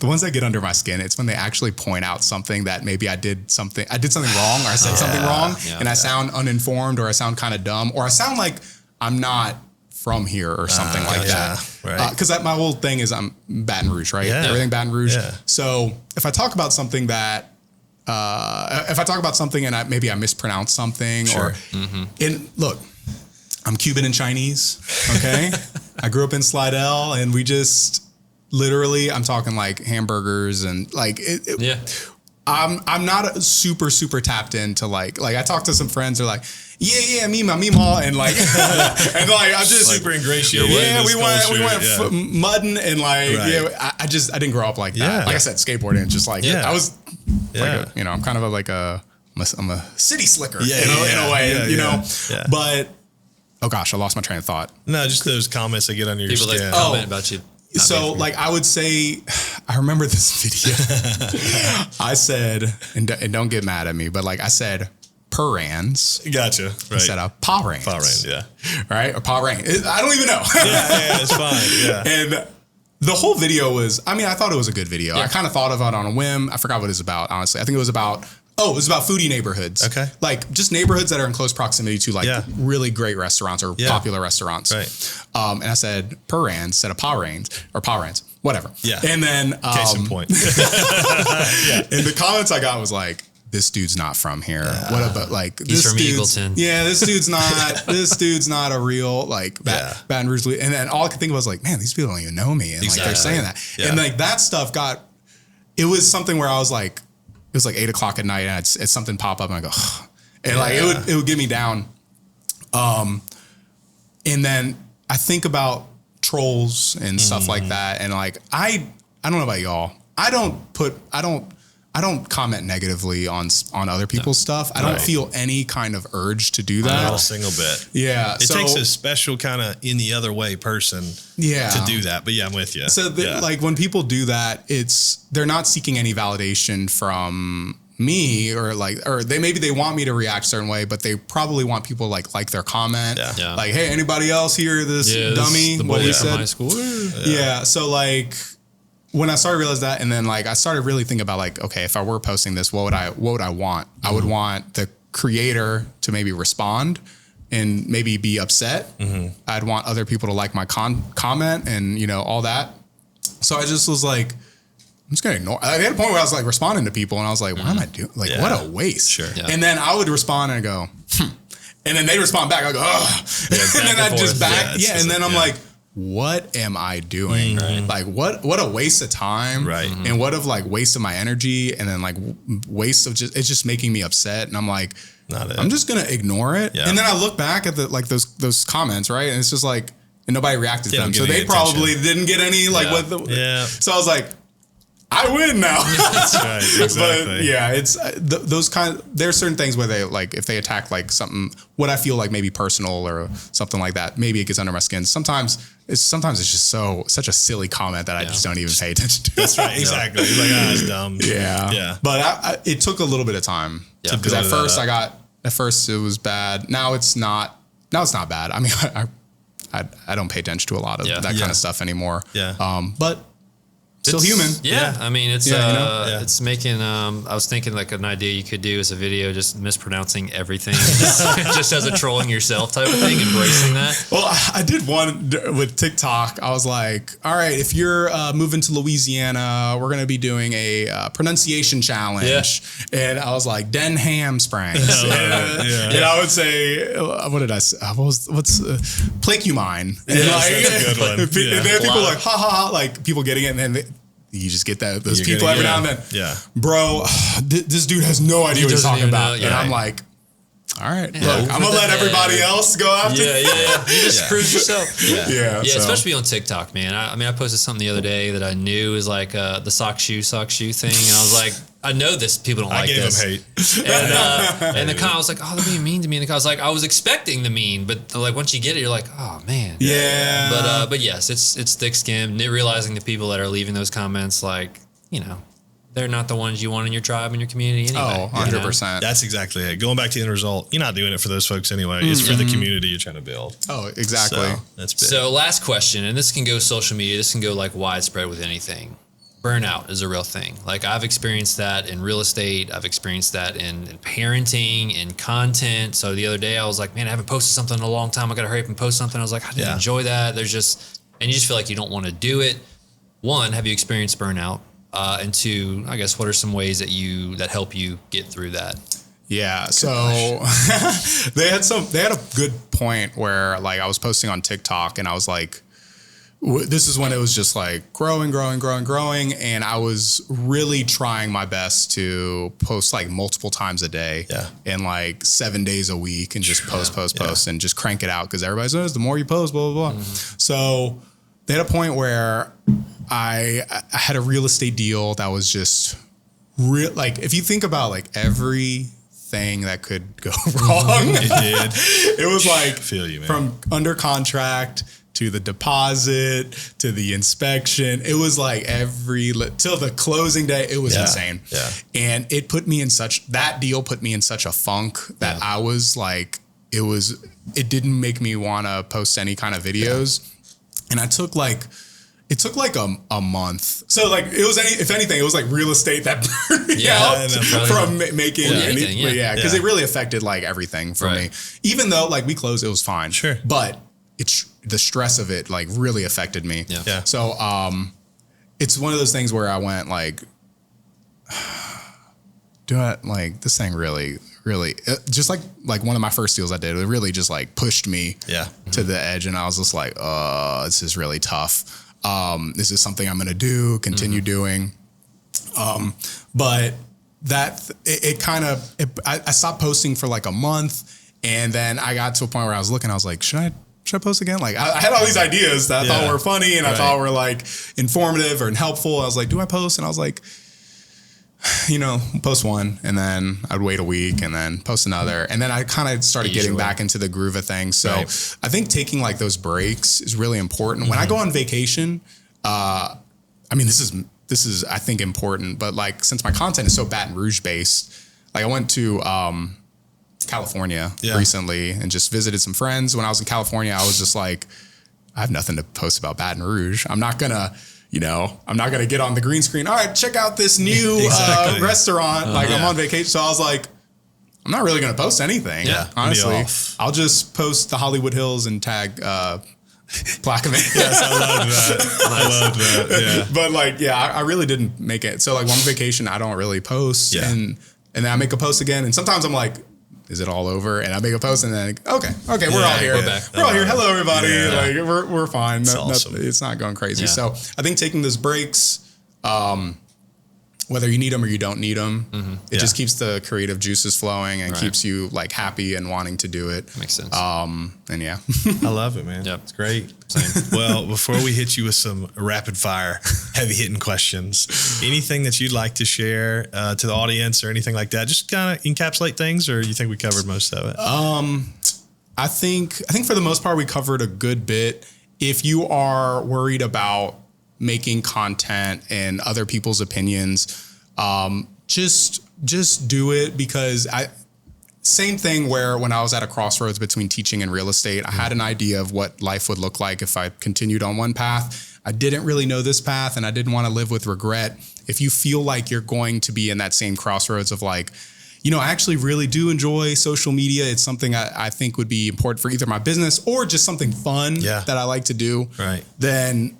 ones that get under my skin, it's when they actually point out something that maybe I did something wrong or I said something wrong and I sound uninformed or I sound kind of dumb or I sound like I'm not from here or something like that. Right. Because my whole thing is I'm Baton Rouge, right? Yeah. Everything Baton Rouge. Yeah. So if I talk about something that, and maybe I mispronounce something look, I'm Cuban and Chinese. Okay. I grew up in Slidell and we just literally, I'm talking like hamburgers and like, I'm not super, super tapped into like I talk to some friends, they're like, me ma, and like, and like, I'm just super ingratiated. Yeah, we went mudding and like, I didn't grow up like that. Yeah. Like I said, skateboarding, just like, I was like, I'm kind of I'm a city slicker in a way, you know, but oh gosh, I lost my train of thought. No, just those comments that get under your skin. People that comment about you. So like I would say, I remember this video. I said, and don't get mad at me, but like I said, Perans. Gotcha. Right. Instead of Parans. Parans, yeah. Right? Or Parang. I don't even know. yeah, it's fine. Yeah. And the whole video was, I thought it was a good video. Yeah. I kind of thought of it on a whim. I forgot what it was about, honestly. I think it was about foodie neighborhoods. Okay. Like just neighborhoods that are in close proximity to like really great restaurants or popular restaurants. Right. And I said Perans instead of Parans, whatever. Yeah. And then case in point. And the comments I got was like, this dude's not from here. What about like he's from Eagleton? Yeah, this dude's not a real like Baton Rouge. And then all I could think of was like, man, these people don't even know me. And like they're saying that. Yeah. And like that stuff it was something where I was like, it was like 8:00 at night and it's something pop up and I go, ugh. And like it would get me down. And then I think about trolls and stuff like that. And like I don't know about y'all. I don't comment negatively on other people's stuff. I don't feel any kind of urge to do that. Not a single bit. Yeah. It takes a special kind of in the other way person to do that. But yeah, I'm with you. So like when people do that, they're not seeking any validation from me or maybe they want me to react a certain way, but they probably want people like their comment. Yeah. Like, hey, anybody else hear this dummy? What he said? Yeah. So like, when I started to realize that, and then like I started really thinking about like, okay, if I were posting this, what would I want? I would want the creator to maybe respond and maybe be upset. I'd want other people to like my comment and all that. So I just was like, just gonna ignore. I had a point where I was like responding to people, and I was like, "What am I doing? Like, what a waste." Sure. Yeah. And then I would respond and go, and then they respond back. I go, "Oh," and then I just back, and then I'm like, "What am I doing? Like, what a waste of time, right? And what of like waste of my energy, and then like waste of just it's just making me upset." And I'm like, I'm just gonna ignore it. Yeah. And then I look back at the like those comments, right? And it's just like, and nobody reacted to them, so they probably didn't get any like what the So I was like, I win now. That's right. Exactly. But yeah, it's those kind. There's certain things where they like if they attack like something what I feel like maybe personal or something like that. Maybe it gets under my skin. Sometimes it's just such a silly comment that I just don't even pay attention to. That's right. Exactly. It's like, it's dumb. Yeah. But it took a little bit of time because at first it was bad. Now it's not bad. I mean, I don't pay attention to a lot of that kind of stuff anymore. Yeah. But still human. Yeah. I mean, it's making, I was thinking like an idea you could do is a video just mispronouncing everything, just as a trolling yourself type of thing, embracing that. Well, I did one with TikTok. I was like, all right, if you're moving to Louisiana, we're going to be doing a pronunciation challenge. Yeah. And I was like, Denham Springs. And I would say, what did I say? What's Placumine. And that's a good one. And then people like, ha ha ha, like people getting it. And then you just get those people every now and then. Yeah. Bro, this dude has no idea what he's talking about. And I'm like, all right, look, I'm going to let everybody else go after. Yeah. You just cruise yourself. Yeah. So. Especially on TikTok, man. I mean, I posted something the other day that I knew was like the sock shoe thing. And I was like, I know this. People don't like this. I gave them hate. And the comment was like, oh, they're being mean to me. And the comment was like, I was expecting the mean, but like once you get it, you're like, oh man. Yeah. But yes, it's thick skinned. Realizing the people that are leaving those comments, like, they're not the ones you want in your tribe and your community anyway. Oh, 100%. That's exactly it. Going back to the end result, you're not doing it for those folks anyway. It's for the community you're trying to build. Oh, exactly. So, that's big. So last question, and this can go social media. This can go like widespread with anything. Burnout is a real thing. Like I've experienced that in real estate. I've experienced that in parenting, in content. So the other day I was like, man, I haven't posted something in a long time. I got to hurry up and post something. I was like, I didn't enjoy that. And you just feel like you don't want to do it. One, have you experienced burnout? And two, I guess, what are some ways that help you get through that? Yeah. So they had a good point where like I was posting on TikTok and I was like, this is when it was just like growing. And I was really trying my best to post like multiple times a day and like 7 days a week and just post and just crank it out. Cause everybody says the more you post, blah, blah, blah. Mm-hmm. So they had a point where I had a real estate deal that was just real. Like if you think about like everything that could go wrong, it did. It was like Feel you, man. From under contract to the deposit to the inspection. It was like till the closing day. It was insane. Yeah. And that deal put me in such a funk that I was like, it didn't make me want to post any kind of videos. And it took like a month. So like if anything, it was like real estate that burned me out from making anything. Because it really affected like everything for me. Even though like we closed, it was fine. Sure. But the stress of it like really affected me. Yeah. So it's one of those things where I went like, this thing really just like one of my first deals I did, it really just like pushed me to the edge. And I was just like, oh, this is really tough. This is something I'm going to continue doing. But that I stopped posting for like a month. And then I got to a point where I was like, should I post again? Like I had all these ideas that I thought were funny and I thought were like informative or helpful. I was like, do I post? And I was like, post one and then I'd wait a week and then post another. And then I kind of started getting back into the groove of things. So I think taking like those breaks is really important. Mm-hmm. When I go on vacation, this is, I think important, but like, since my content is so Baton Rouge based, like I went to, California recently and just visited some friends. When I was in California, I was just like, I have nothing to post about Baton Rouge. I'm not gonna get on the green screen. All right, check out this new restaurant. I'm on vacation. So I was like, I'm not really going to post anything. Yeah, honestly, I'll just post the Hollywood Hills and tag Plaquemine. Yes, I love that. I love that. Yeah. But like, yeah, I really didn't make it. So like one vacation, I don't really post, Yeah. and then I make a post again, and sometimes I'm like, is it all over? And I make a post, and then okay, we're all here. we're back. We're all here. Hello, everybody. Yeah. Like we're fine. It's awesome. It's not going crazy. Yeah. So I think taking those breaks, whether you need them or you don't need them, it just keeps the creative juices flowing and Right. keeps you like happy and wanting to do it. Makes sense. And yeah. I love it, man. Yep. It's great. Same. Well, before we hit you with some rapid fire, heavy hitting questions, anything that you'd like to share to the audience or anything like that, just kind of encapsulate things, or you think we covered most of it? I think for the most part we covered a good bit. If you are worried about making content and other people's opinions, just do it, because same thing where when I was at a crossroads between teaching and real estate, I had an idea of what life would look like if I continued on one path. I didn't really know this path, and I didn't want to live with regret. If you feel like you're going to be in that same crossroads of like, I actually really do enjoy social media. It's something I think would be important for either my business or just something fun that I like to do. Right. Then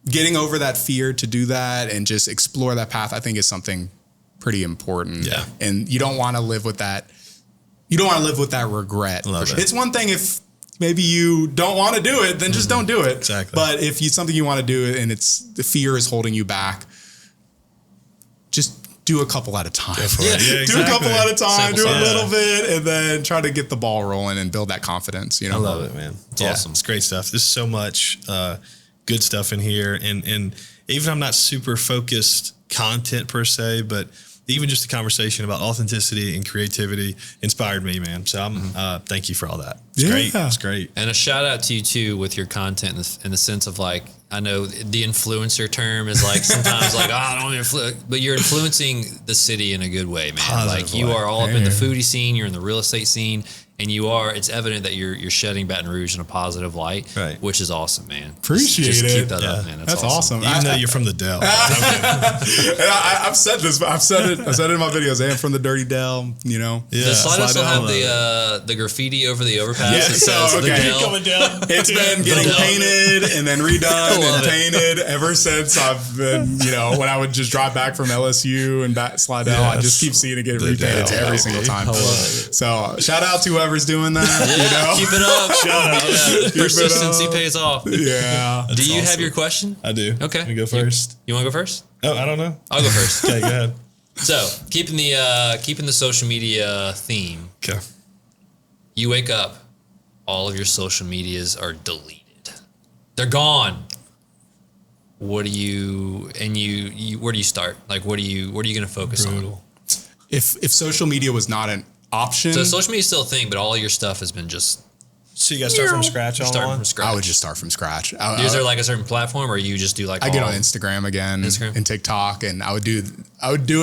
Getting over that fear to do that and just explore that path, I think is something pretty important. Yeah. And you don't want to live with that. You don't want to live with that regret. Love it. It's one thing if maybe you don't want to do it, then just don't do it. Exactly. But if it's something you want to do and the fear is holding you back, just do a couple at a time. Yeah, Do a couple at a time, Simple do a stuff. little bit, and then try to get the ball rolling and build that confidence. I love it, man. It's awesome. It's great stuff. There's so much good stuff in here. And even if I'm not super focused content per se, but even just the conversation about authenticity and creativity inspired me, man. So I'm thank you for all that. It's great. It's great. And a shout out to you too with your content in the sense of like, I know the influencer term is like sometimes like, I don't influence, but you're influencing the city in a good way, man. Positive like you way. are all up in the foodie scene, you're in the real estate scene, and it's evident that you're shedding Baton Rouge in a positive light, Right. which is awesome, man. Appreciate just it. keep that up, man. That's awesome. Even though you're from the Dell. And I've said this, but I've said it in my videos. I am from the Dirty Dell, Yeah. Does Slidell still Slidell. have the graffiti over the overpass? Yeah, that says so, the okay. Dell? down. It's been getting Dell. painted and then redone love and painted ever since I've been, when I would just drive back from LSU and back Slidell, I Yes. just keep seeing it get The repainted Dell. every single time. I love it. So shout out to whoever's doing that. Keep it up. Yeah, it persistency up. pays off. Yeah. Do you have awesome. your question? I do. Okay. You go first. You want to go first? Oh, I don't know. I'll go first. Okay, go ahead. So, keeping the social media theme, Okay. you wake up, all of your social medias are deleted. They're gone. What do you where do you start? Like what are you going to focus on? If social media was not an option, So social media is still a thing, but all your stuff has been just So you got to start from scratch on starting one? from scratch. I would just start from scratch. Is there like a certain platform, or you just do like I get all- on Instagram again Instagram? and TikTok, and I would do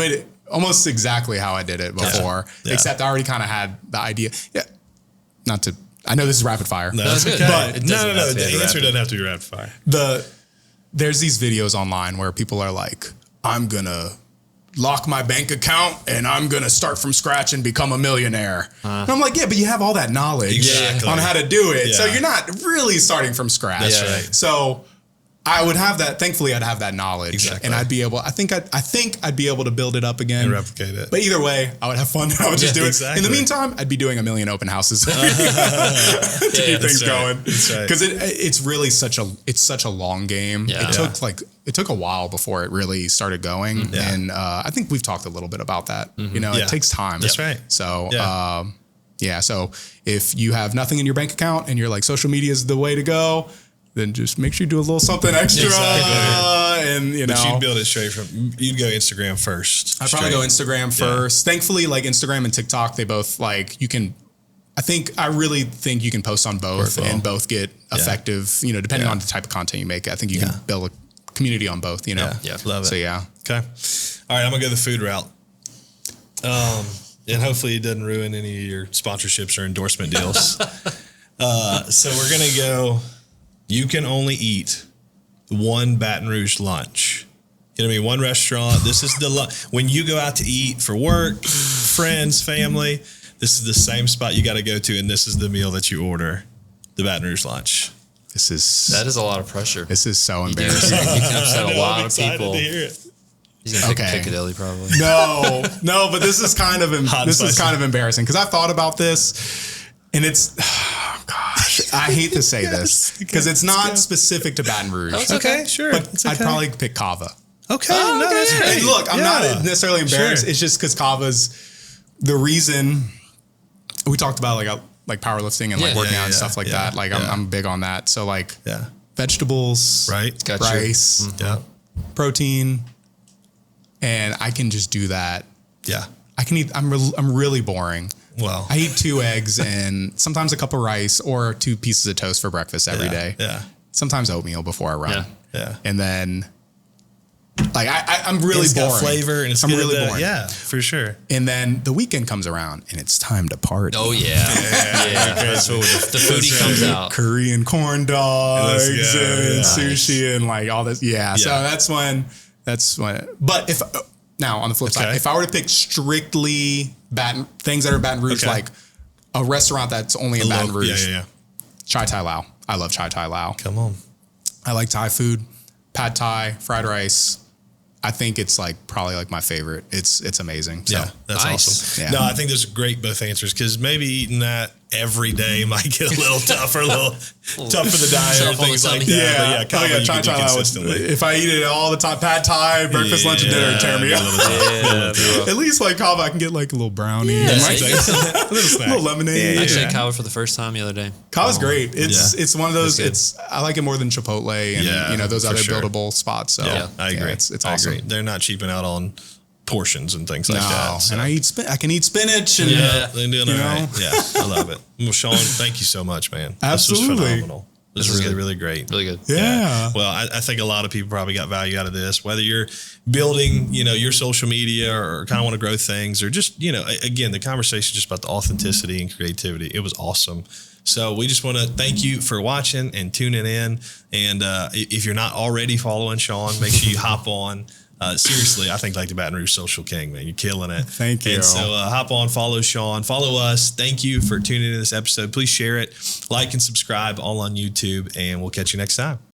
it almost exactly how I did it before, Yeah. except I already kind of had the idea. Yeah, I know this is rapid fire. No, That's it's good. okay. But- It no. doesn't have to be The answer rapid. doesn't have to be rapid fire. There's these videos online where people are like, I'm gonna lock my bank account and I'm gonna start from scratch and become a millionaire. And I'm like, yeah, but you have all that knowledge Exactly. on how to do it. So Yeah. you're not really starting from scratch. That's Yeah. right. So I would have that. Thankfully, I'd have that knowledge, Exactly. and I'd be able. I think I'd be able to build it up again And replicate it. But either way, I would have fun. I would just do it. exactly. In the meantime, I'd be doing a million open houses to Yeah, keep things that's right. going. That's right. Because it's really such a long game. Yeah. It took a while before it really started going, Yeah. and I think we've talked a little bit about that. Yeah. It takes time. That's right. So. Yeah. So if you have nothing in your bank account and you're like, social media is the way to go, then just make sure you do a little something extra. Exactly. And, But you'd build it straight from, you'd go Instagram first. I'd probably go Instagram first. Thankfully, like Instagram and TikTok, they both I really think you can post on both Work well. and both get effective, depending on the type of content you make. I think you can build a community on both, Yeah. Love it. So, yeah. Okay. All right. I'm going to go the food route. And hopefully it doesn't ruin any of your sponsorships or endorsement deals. So we're going to go, you can only eat one Baton Rouge lunch. Going to be one restaurant. This is the when you go out to eat for work, friends, family, this is the same spot you got to go to, and this is the meal that you order, the Baton Rouge lunch. That is a lot of pressure. This is so You embarrassing. can upset a lot I'm of excited people. to hear it. He's gonna pick Okay. Piccadilly probably. No, but this is kind of Hot and spicy. embarrassing because I thought about this, and it's gosh, I hate to say this because it's not specific to Baton Rouge. It's okay. Sure. But It's I'd okay. probably pick Kava. Okay. No, that's And great. look, I'm Yeah. not necessarily embarrassed. Sure. It's just because Kava's the reason we talked about like powerlifting and like Yeah. working Yeah, out and yeah, stuff like yeah, that. Like yeah. I'm big on that. So like Yeah. vegetables, Right. Got you. rice, Yeah. protein, and I can just do that. Yeah. I can eat. I'm really boring. Well. I eat 2 eggs and sometimes a cup of rice or 2 pieces of toast for breakfast every day. Yeah. Sometimes oatmeal before I run. Yeah. Yeah. And then, like, I'm really It's boring. got flavor and it's I'm good really to- boring. Yeah, for sure. And then the weekend comes around and it's time to party. Oh yeah. Yeah. That's what The foodie comes out. Korean corn dogs Let's go. and Nice. sushi and like all this. Yeah. So Yeah. that's when. But if now on the flip side, Okay. if I were to pick strictly things that are Baton Rouge, Okay. like a restaurant that's only in Baton Rouge, Yeah. Chai Thai Lao. I love Chai Thai Lao. Come on. I like Thai food, pad Thai, fried rice. I think it's like probably like my favorite. It's amazing. So. Yeah, that's Nice. awesome. Yeah. No, I think those are great both answers because maybe eating that every day might get a little tougher, a little tough for the diet Tough or on the things like tummy. that. But yeah, Chai Chai Thai Lao. consistently. If I eat it all the time, pad Thai, breakfast, lunch, and dinner, it'd tear me a up. little tough. At least like Kava, I can get like a little brownie, Yeah, and like, exactly. A little a snack. little lemonade. Yeah. I actually had Kava for the first time the other day. Kava's great. It's Yeah. it's one of those. It's good. I like it more than Chipotle and Yeah, those for other sure. buildable spots. So Yeah, I agree. it's I awesome. agree. They're not cheaping out on portions and things like No, that. So. and I can eat spinach and Yeah, they're doing you all right. know? Yeah, I love it. Well, Sean, thank you so much, man. Absolutely. This was phenomenal. This This was was really, good. really great. Really good. Yeah. Well, I think a lot of people probably got value out of this, whether you're building, your social media or kind of want to grow things or just, again, the conversation just about the authenticity and creativity. It was awesome. So we just want to thank you for watching and tuning in. And if you're not already following Sean, make sure you hop on. Seriously, I think like the Baton Rouge Social King, man. You're killing it. Thank you. And so hop on, follow Sean, follow us. Thank you for tuning in to this episode. Please share it, like and subscribe all on YouTube, and we'll catch you next time.